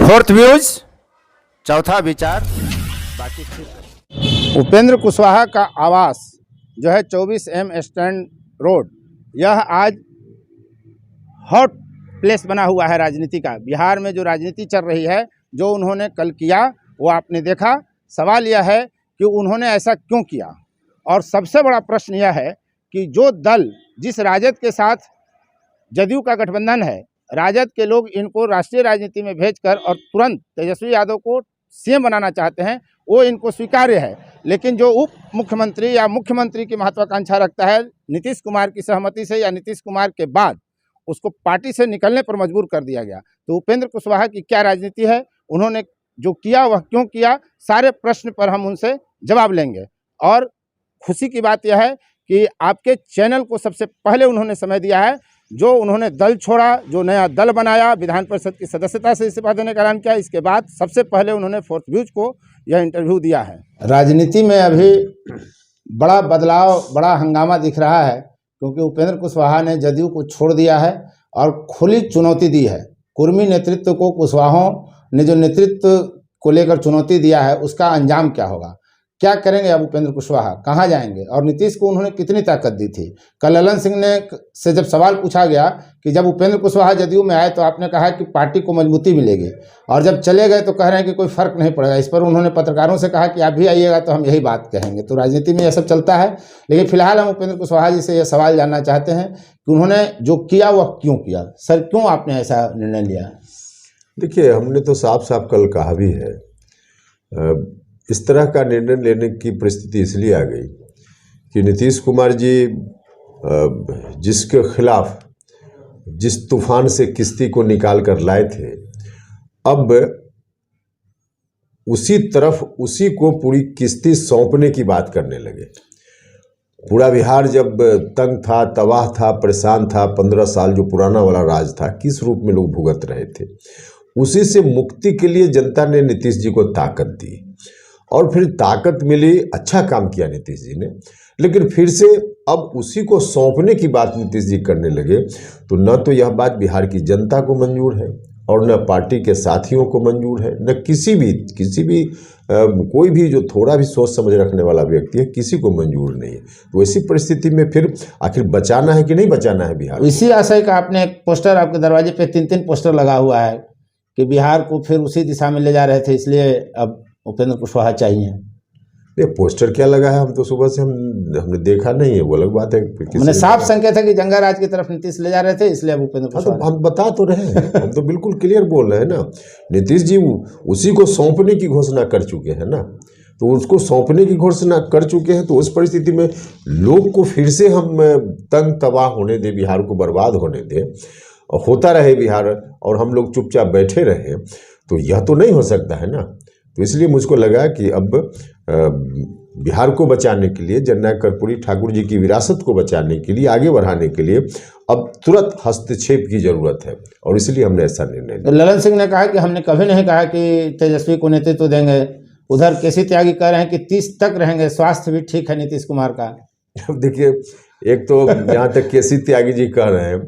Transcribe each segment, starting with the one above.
Fourth views, चौथा विचार, बाकी ठीक। उपेंद्र कुशवाहा का आवास जो है 24M स्टैंड रोड, यह आज हॉट प्लेस बना हुआ है राजनीति का। बिहार में जो राजनीति चल रही है, जो उन्होंने कल किया वो आपने देखा। सवाल यह है कि उन्होंने ऐसा क्यों किया, और सबसे बड़ा प्रश्न यह है कि जो दल, जिस राजद के साथ जदयू का गठबंधन है, राजद के लोग इनको राष्ट्रीय राजनीति में भेजकर और तुरंत तेजस्वी यादव को सीएम बनाना चाहते हैं, वो इनको स्वीकार्य है। लेकिन जो उप मुख्यमंत्री या मुख्यमंत्री की महत्वाकांक्षा रखता है, नीतीश कुमार की सहमति से या नीतीश कुमार के बाद उसको पार्टी से निकलने पर मजबूर कर दिया गया। तो उपेंद्र कुशवाहा की क्या राजनीति है, उन्होंने जो किया वह क्यों किया, सारे प्रश्न पर हम उनसे जवाब लेंगे। और खुशी की बात यह है कि आपके चैनल को सबसे पहले उन्होंने समय दिया है। जो उन्होंने दल छोड़ा, जो नया दल बनाया, विधान परिषद की सदस्यता से इस्तीफा देने का ऐलान किया, इसके बाद सबसे पहले उन्होंने फोर्थ व्यूज को यह इंटरव्यू दिया है। राजनीति में अभी बड़ा बदलाव, बड़ा हंगामा दिख रहा है, क्योंकि उपेंद्र कुशवाहा ने जदयू को छोड़ दिया है और खुली चुनौती दी है। कुर्मी नेतृत्व को कुशवाहों ने जो नेतृत्व को लेकर चुनौती दिया है, उसका अंजाम क्या होगा, क्या करेंगे अब उपेंद्र कुशवाहा, कहाँ जाएंगे, और नीतीश को उन्होंने कितनी ताकत दी थी। कल ललन सिंह ने से जब सवाल पूछा गया कि जब उपेंद्र कुशवाहा जदयू में आए तो आपने कहा कि पार्टी को मजबूती मिलेगी, और जब चले गए तो कह रहे हैं कि कोई फर्क नहीं पड़ेगा। इस पर उन्होंने पत्रकारों से कहा कि आप भी आइएगा तो हम यही बात कहेंगे। तो राजनीति में यह सब चलता है। लेकिन फिलहाल हम उपेंद्र कुशवाहा जी से यह सवाल जानना चाहते हैं कि उन्होंने जो किया वह क्यों किया। सर, क्यों आपने ऐसा निर्णय लिया? देखिए, हमने तो साफ साफ कल कहा भी है, इस तरह का निर्णय लेने की परिस्थिति इसलिए आ गई कि नीतीश कुमार जी जिसके खिलाफ जिस तूफान से किश्ती को निकाल कर लाए थे, अब उसी तरफ उसी को पूरी किश्ती सौंपने की बात करने लगे। पूरा बिहार जब तंग था, तबाह था, परेशान था, 15 साल जो पुराना वाला राज था, किस रूप में लोग भुगत रहे थे, उसी से मुक्ति के लिए जनता ने नीतीश जी को ताकत दी। और फिर ताकत मिली, अच्छा काम किया नीतीश जी ने, लेकिन फिर से अब उसी को सौंपने की बात नीतीश जी करने लगे। तो न तो यह बात बिहार की जनता को मंजूर है, और न पार्टी के साथियों को मंजूर है, न किसी भी कोई भी जो थोड़ा भी सोच समझ रखने वाला व्यक्ति है, किसी को मंजूर नहीं है। तो ऐसी परिस्थिति में फिर आखिर बचाना है कि नहीं बचाना है बिहार? इसी आशय का आपने एक पोस्टर, आपके दरवाजे पे 3-3 पोस्टर लगा हुआ है कि बिहार को फिर उसी दिशा में ले जा रहे थे, इसलिए अब उपेंद्र कुशवाहा चाहिए। ये पोस्टर क्या लगा है, हम तो सुबह से हमने देखा नहीं है, वो अलग बात है। मैंने साफ संकेत है कि जंगा राज की तरफ नीतीश ले जा रहे थे, इसलिए अब उपेंद्र कुशवाहा। तो हम बता तो रहे हैं, हम तो बिल्कुल क्लियर बोल रहे हैं ना। नीतीश जी उसी को सौंपने की घोषणा कर चुके हैं ना, तो उसको सौंपने की घोषणा कर चुके हैं। तो उस परिस्थिति में लोग को फिर से हम तंग तबाह होने दें, बिहार को बर्बाद होने दें, होता रहे बिहार, और हम लोग चुपचाप बैठे रहे, तो यह तो नहीं हो सकता है ना। तो इसलिए मुझको लगा कि अब बिहार को बचाने के लिए, जननायक कर्पूरी ठाकुर जी की विरासत को बचाने के लिए, आगे बढ़ाने के लिए अब तुरंत हस्तक्षेप की जरूरत है, और इसलिए हमने ऐसा निर्णय लिया। ललन सिंह ने कहा कि हमने कभी नहीं कहा कि तेजस्वी को नेतृत्व देंगे। उधर केसी त्यागी कह रहे हैं कि 30 तक रहेंगे, स्वास्थ्य भी ठीक है नीतीश कुमार का। देखिए, एक तो जहाँ तक केसी त्यागी जी कह रहे हैं,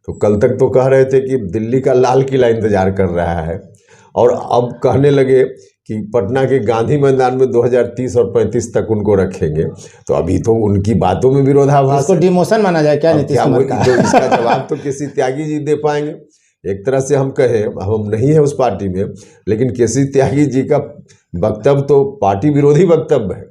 तो कल तक तो कह रहे थे कि दिल्ली का लाल किला इंतजार कर रहा है, और अब कहने लगे कि पटना के गांधी मैदान में 2030 और 35 तक उनको रखेंगे। तो अभी तो उनकी बातों में विरोधाभास, इसको डिमोशन माना जाए क्या नीतीश कुमार का? इसका जवाब तो केसी त्यागी जी दे पाएंगे। एक तरह से हम कहें, हम नहीं है उस पार्टी में, लेकिन केसी त्यागी जी का वक्तव्य तो पार्टी विरोधी वक्तव्य है।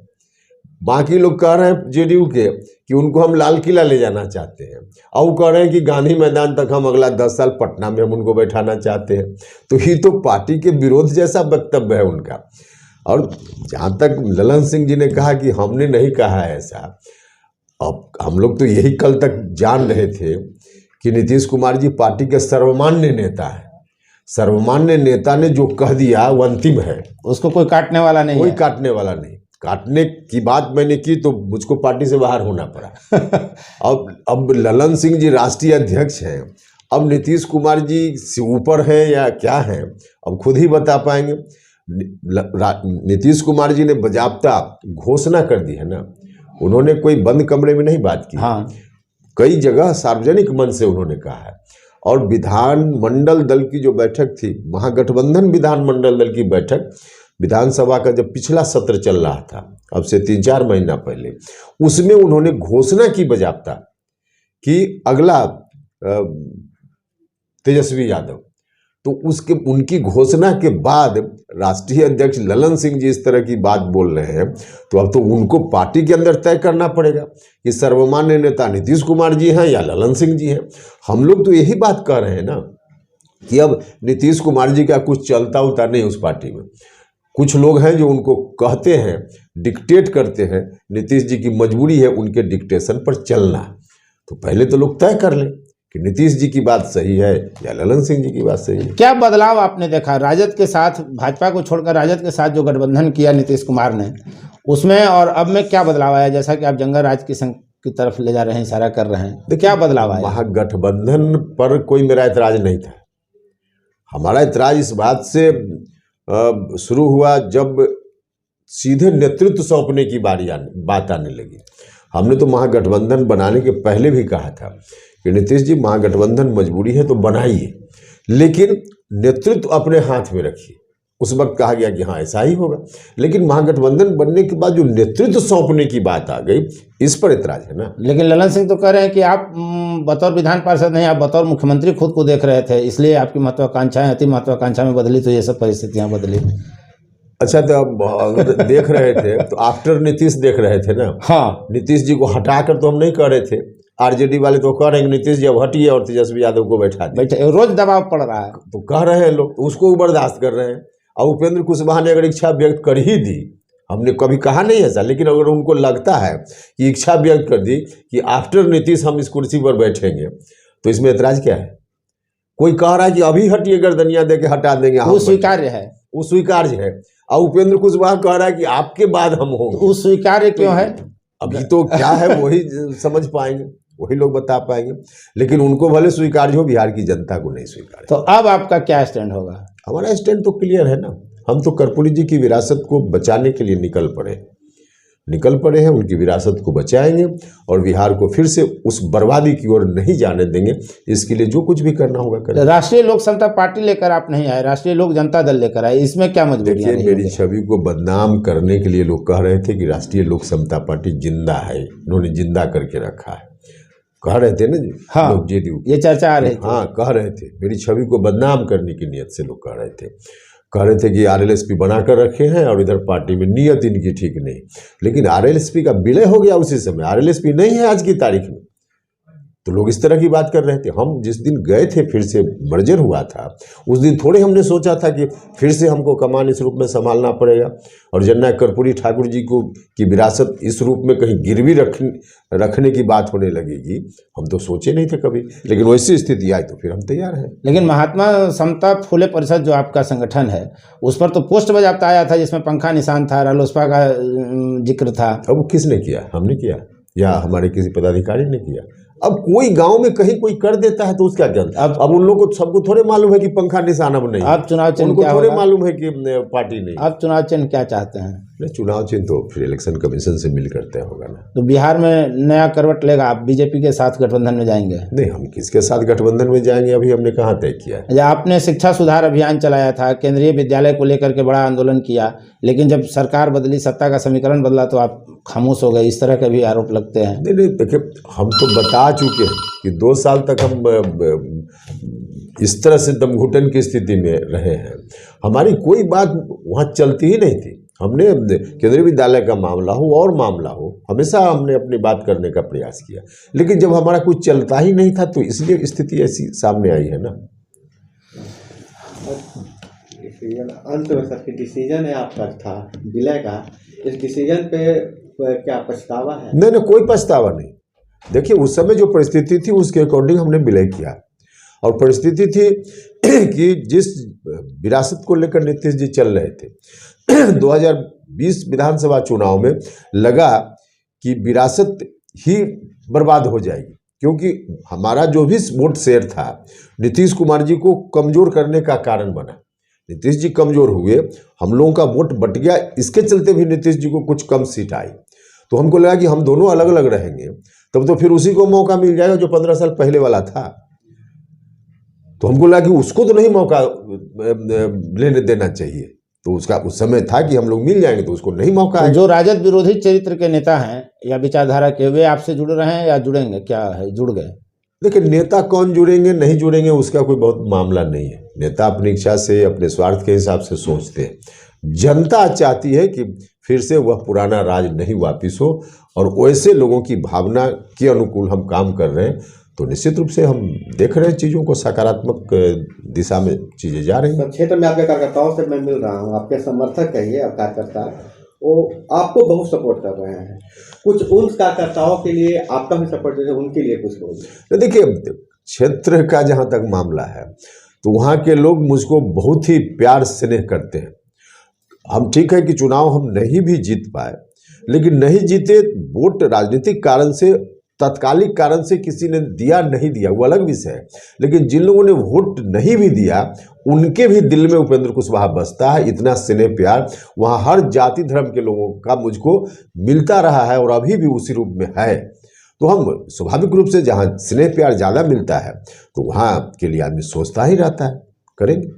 बाकी लोग कह रहे हैं जेडीयू के कि उनको हम लाल किला ले जाना चाहते हैं, और वो कह रहे हैं कि गांधी मैदान तक हम अगला 10 साल पटना में हम उनको बैठाना चाहते हैं। तो ये तो पार्टी के विरोध जैसा वक्तव्य है उनका। और जहाँ तक ललन सिंह जी ने कहा कि हमने नहीं कहा है ऐसा, अब हम लोग तो यही कल तक जान रहे थे कि नीतीश कुमार जी पार्टी के सर्वमान्य नेता है। सर्वमान्य नेता ने जो कह दिया वो अंतिम है, उसको कोई काटने वाला नहीं, कोई काटने वाला नहीं। काटने की बात मैंने की तो मुझको पार्टी से बाहर होना पड़ा। अब ललन सिंह जी राष्ट्रीय अध्यक्ष हैं, अब नीतीश कुमार जी से ऊपर हैं या क्या हैं, अब खुद ही बता पाएंगे। नीतीश कुमार जी ने बाकायदा घोषणा कर दी है ना, उन्होंने कोई बंद कमरे में नहीं बात की। हाँ, कई जगह सार्वजनिक मन से उन्होंने कहा है। और विधानमंडल दल की जो बैठक थी, महागठबंधन विधानमंडल दल की बैठक, विधानसभा का जब पिछला सत्र चल रहा था, अब से 3-4 महीना पहले, उसमें उन्होंने घोषणा की बजाबता कि अगला तेजस्वी यादव, तो उसके उनकी घोषणा के बाद राष्ट्रीय अध्यक्ष ललन सिंह जी इस तरह की बात बोल रहे हैं, तो अब तो उनको पार्टी के अंदर तय करना पड़ेगा कि सर्वमान्य नेता नीतीश कुमार जी हैं या ललन सिंह जी हैं। हम लोग तो यही बात कह रहे हैं ना कि अब नीतीश कुमार जी का कुछ चलता उलता नहीं उस पार्टी में। कुछ लोग हैं जो उनको कहते हैं, डिक्टेट करते हैं, नीतीश जी की मजबूरी है उनके डिक्टेशन पर चलना। तो पहले तो लोग तय कर लें कि नीतीश जी की बात सही है या ललन सिंह जी की बात सही है। क्या बदलाव आपने देखा राजद के साथ, भाजपा को छोड़कर राजद के साथ जो गठबंधन किया नीतीश कुमार ने, उसमें और अब में क्या बदलाव आया? जैसा कि आप जंगल राज की तरफ ले जा रहे हैं, इशारा कर रहे हैं, तो क्या बदलाव आया? महागठबंधन पर कोई मेरा ऐतराज नहीं था। हमारा ऐतराज इस बात से शुरू हुआ जब सीधे नेतृत्व सौंपने की बात आने लगी। हमने तो महागठबंधन बनाने के पहले भी कहा था कि नीतीश जी, महागठबंधन मजबूरी है तो बनाइए, लेकिन नेतृत्व अपने हाथ में रखिए। उस वक्त कहा गया कि हाँ ऐसा ही होगा, लेकिन महागठबंधन बनने के बाद जो नेतृत्व सौंपने की बात आ गई, इस पर ऐतराज है ना। लेकिन ललन सिंह तो कह रहे हैं कि आप बतौर विधान पार्षद नहीं, आप बतौर मुख्यमंत्री खुद को देख रहे थे, इसलिए आपकी महत्वाकांक्षाएं अति महत्वाकांक्षा में बदली, तो ये सब परिस्थितियां बदली। अच्छा, तो अब अगर देख रहे थे तो आफ्टर नीतीश देख रहे थे ना। हाँ, नीतीश जी को हटाकर तो हम नहीं कह रहे थे। आरजेडी वाले तो कह रहे हैं कि नीतीश जी अब हटिए और तेजस्वी यादव को बैठा बैठे, रोज दबाव पड़ रहा है, तो कह रहे हैं लोग, तो उसको बर्दाश्त कर रहे हैं। और उपेंद्र कुशवाहा ने अगर इच्छा व्यक्त कर ही दी, हमने कभी कहा नहीं ऐसा, लेकिन अगर उनको लगता है कि इच्छा व्यक्त कर दी कि आफ्टर नीतीश हम इस कुर्सी पर बैठेंगे, तो इसमें ऐतराज क्या है? कोई कह रहा है कि अभी हटिए, गर्दनिया दे के हटा देंगे, वो स्वीकार्य है, वो स्वीकार्य है। और उपेंद्र कुशवाहा कह रहा है कि आपके बाद हम होंगे, वो स्वीकार्य क्यों है? अभी तो क्या है वही समझ पाएंगे, वही लोग बता पाएंगे। लेकिन उनको भले स्वीकार्य हो, बिहार की जनता को नहीं स्वीकार्य। तो अब आपका क्या स्टैंड होगा? हमारा स्टैंड तो क्लियर है ना। हम तो कर्पूरी जी की विरासत को बचाने के लिए निकल पड़े हैं। उनकी विरासत को बचाएंगे और बिहार को फिर से उस बर्बादी की ओर नहीं जाने देंगे। इसके लिए जो कुछ भी करना होगा करें। राष्ट्रीय लोक समता पार्टी लेकर आप नहीं आए, राष्ट्रीय लोक जनता दल लेकर आए, इसमें क्या मजबूरी है? मेरी छवि को बदनाम करने के लिए लोग कह रहे थे कि राष्ट्रीय लोक समता पार्टी जिंदा है, इन्होंने जिंदा करके रखा है, कह रहे थे ना जी। हाँ, लोग जेडीयू ये चर्चा आ रही थी। हाँ, कह रहे थे, मेरी छवि को बदनाम करने की नीयत से लोग कह रहे थे कि आरएलएसपी बनाकर रखे हैं और इधर पार्टी में नीयत इनकी ठीक नहीं। लेकिन आरएलएसपी का विलय हो गया उसी समय, आरएलएसपी नहीं है आज की तारीख में। तो लोग इस तरह की बात कर रहे थे। हम जिस दिन गए थे, फिर से मर्जर हुआ था, उस दिन थोड़े हमने सोचा था कि फिर से हमको कमान इस रूप में संभालना पड़ेगा और जननायक कर्पूरी ठाकुर जी को की विरासत इस रूप में कहीं गिरवी रखने की बात होने लगेगी। हम तो सोचे नहीं थे कभी, लेकिन वैसी स्थिति आई तो फिर हम तैयार हैं। लेकिन महात्मा समता फुले परिषद जो आपका संगठन है, उस पर तो पोस्ट बजाबता आया था जिसमें पंखा निशान था, रालोसपा का जिक्र था। अब वो किसने किया? हमने किया या हमारे किसी पदाधिकारी ने किया? अब कोई गांव में कहीं कोई कर देता है तो उसका क्या? अब उन लोगों को सबको थोड़े मालूम है कि पंखा निशान अब नहीं। अब चुनाव चिन्ह उनको थोड़े मालूम है कि पार्टी नहीं। अब चुनाव चिन्ह क्या चाहते हैं? चुनाव चिन्ह तो फिर इलेक्शन कमीशन से मिल करते होगा ना। तो बिहार में नया करवट लेगा, आप बीजेपी के साथ गठबंधन में जाएंगे? नहीं, हम किसके साथ गठबंधन में जाएंगे अभी हमने कहाँ तय किया है। आपने शिक्षा सुधार अभियान चलाया था, केंद्रीय विद्यालय को लेकर के बड़ा आंदोलन किया, लेकिन जब सरकार बदली, सत्ता का समीकरण बदला तो आप खामोश हो गए, इस तरह के भी आरोप लगते हैं। नहीं, देखिए, हम तो बता चुके हैं कि 2 साल तक हम इस तरह से दमघुटन की स्थिति में रहे हैं। हमारी कोई बात वहाँ चलती ही नहीं थी। हमने केंद्रीय विद्यालय का मामला हो और मामला हो, हमेशा हमने अपनी बात करने का प्रयास किया, लेकिन जब हमारा कुछ चलता ही नहीं था तो इसलिए स्थिति ऐसी सामने आई है ना। अंत में सर डिसीजन है आपका था विलय का, इस डिसीजन पे क्या पछतावा है? नहीं, कोई पछतावा नहीं। देखिए, उस समय जो परिस्थिति थी उसके अकॉर्डिंग हमने विलय किया और परिस्थिति थी कि जिस विरासत को लेकर नीतीश जी चल रहे थे 2020 विधानसभा चुनाव में लगा कि विरासत ही बर्बाद हो जाएगी, क्योंकि हमारा जो भी वोट शेयर था नीतीश कुमार जी को कमज़ोर करने का कारण बना। नीतीश जी कमज़ोर हुए, हम लोगों का वोट बट गया, इसके चलते भी नीतीश जी को कुछ कम सीट आई। तो हमको लगा कि हम दोनों अलग अलग रहेंगे, तब तो फिर उसी को मौका मिल जाएगा जो 15 साल पहले वाला था। तो हमको लगा कि उसको तो नहीं मौका लेने देना चाहिए, तो उसका उस समय था कि हम लोग मिल जाएंगे, तो उसको नहीं मौका तो है। जो राजद विरोधी चरित्र के नेता हैं या विचारधारा के, वे आपसे जुड़ रहे हैं या जुड़ेंगे, क्या है, जुड़ गए? देखिए, नेता कौन जुड़ेंगे नहीं जुड़ेंगे उसका कोई बहुत मामला नहीं है। नेता अपनी इच्छा से, अपने स्वार्थ के हिसाब से सोचते हैं। जनता चाहती है कि फिर से वह पुराना राज नहीं वापिस हो, और वैसे लोगों की भावना के अनुकूल हम काम कर रहे हैं। तो निश्चित रूप से हम देख रहे हैं चीज़ों को, सकारात्मक दिशा में चीज़ें जा रही हैं। क्षेत्र में आपके कार्यकर्ताओं से मैं मिल रहा हूँ, आपके समर्थक कहिए और कार्यकर्ता, वो आपको बहुत सपोर्ट कर रहे हैं। कुछ उन कार्यकर्ताओं के लिए आपका भी सपोर्ट दे, उनके लिए कुछ बोलिए। देखिए, क्षेत्र का जहाँ तक मामला है तो वहाँ के लोग मुझको बहुत ही प्यार स्नेह करते हैं। हम ठीक है कि चुनाव हम नहीं भी जीत पाए, लेकिन नहीं जीते वोट राजनीतिक कारण से, तत्कालिक कारण से किसी ने दिया नहीं दिया वो अलग विषय है, लेकिन जिन लोगों ने वोट नहीं भी दिया उनके भी दिल में उपेंद्र कुशवाहा बसता है। इतना स्नेह प्यार वहाँ हर जाति धर्म के लोगों का मुझको मिलता रहा है और अभी भी उसी रूप में है। तो हम स्वाभाविक रूप से जहाँ स्नेह प्यार ज़्यादा मिलता है तो वहाँ के लिए आदमी सोचता ही रहता है, करेंगे।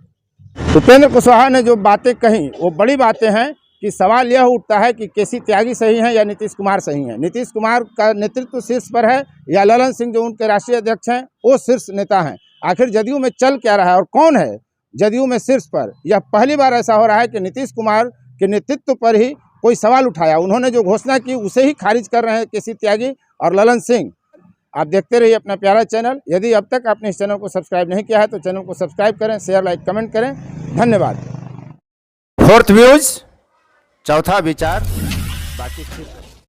उपेंद्र कुशवाहा ने जो बातें कही वो बड़ी बातें हैं कि सवाल यह उठता है कि केसी त्यागी सही हैं या नीतीश कुमार सही हैं। नीतीश कुमार का नेतृत्व शीर्ष पर है या ललन सिंह जो उनके राष्ट्रीय अध्यक्ष हैं वो शीर्ष नेता हैं? आखिर जदयू में चल क्या रहा है और कौन है जदयू में शीर्ष पर? यह पहली बार ऐसा हो रहा है कि नीतीश कुमार के नेतृत्व पर ही कोई सवाल उठाया। उन्होंने जो घोषणा की उसे ही खारिज कर रहे हैं केसी त्यागी और ललन सिंह। आप देखते रहिए अपना प्यारा चैनल। यदि अब तक आपने इस चैनल को सब्सक्राइब नहीं किया है तो चैनल को सब्सक्राइब करें, शेयर, लाइक, कमेंट करें। धन्यवाद। फोर्थ व्यूज, चौथा विचार, बाकी फिर